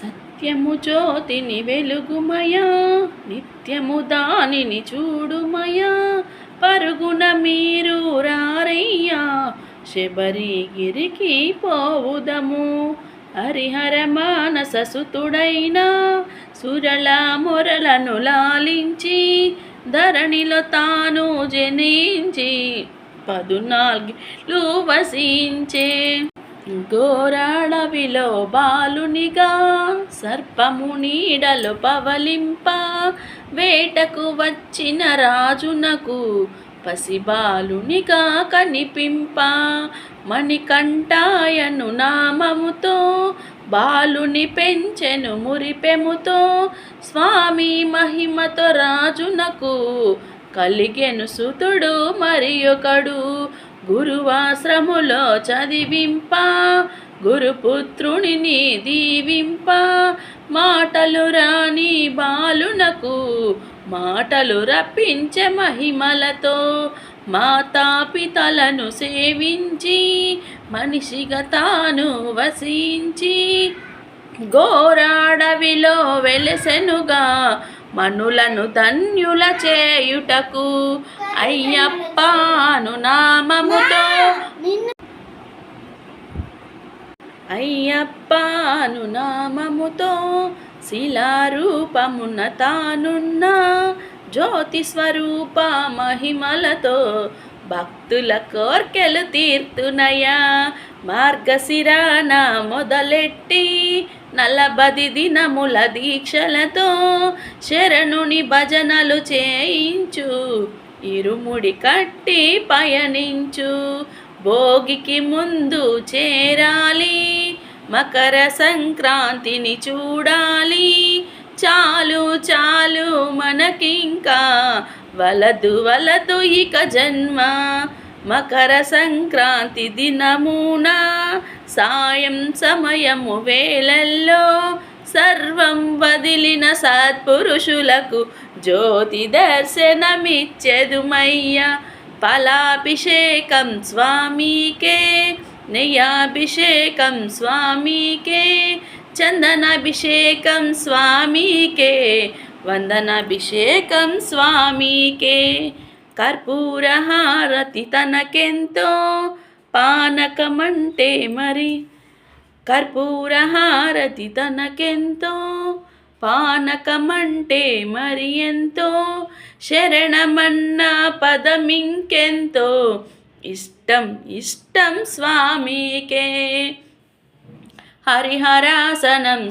సత్యము జ్యోతిని వెలుగుమయా, నిత్యము దానిని చూడుమయా, పరుగున మీరు రారయ్యా, శబరిగిరికి పోవుదము. హరిహర మానస సుతుడైన సురల మొరలను లాలించి, ధరణిలో తాను జనించి 14 వసించే. ఘోరాడవిలో బాలునిగా సర్పము నీడలు పవలింప, వేటకు వచ్చిన రాజునకు పసిబాలునిగా కనిపింప. మణికంఠాయను నామముతో బాలుని పెంచెను మురిపెముతో, స్వామి మహిమతో రాజునకు కలిగెను సుతుడు మరి ఒకడు. గురువాశ్రములో చదివింప, గురుపుత్రుని దీవింప, మాటలు రాని బాలునకు మాటలు రప్పించే మహిమలతో. మాతాపితలను సేవించి మనిషిగా తాను వసించి, ఘోరాడవిలో వెలసెనుగా మనులను ధన్యుల చేయుటకు. అయ్యప్ప అను నామముతో అయ్యప్ప అను నామముతో శిలారూపమున తానున్న జ్యోతి స్వరూప మహిమలతో భక్తుల కోర్కెలు తీర్తునయా. మార్గశిరాన మొదలెట్టి 40 దినముల దీక్షలతో శరణుని భజనలు చేయించు, ఇరుముడి కట్టి పయనించు. భోగికి ముందు చేరాలి, మకర సంక్రాంతిని చూడాలి. చాలు చాలు మనకింకా వలదు వలదు ఇక జన్మ. మకర సంక్రాంతి దినమున సాయం సమయము వేళల్లో సర్వం వదిలిన సత్పురుషులకు జ్యోతి దర్శనమిచ్చెదుమయ్యా. ఫలాభిషేకం స్వామికే, నెయ్యాభిషేకం స్వామికే, చందనాభిషేకం స్వామికే, వందనాభిషేకం స్వామికే. కర్పూర హారతి తనకెంతో, పానకమంటే మరి కర్పూర హారతి తనకెంతో, పానకమంటే మరి ఎంతో, శరణమన్న పదమింకెంతో ఇష్టం ఇష్టం స్వామికే. హరిహరాసనం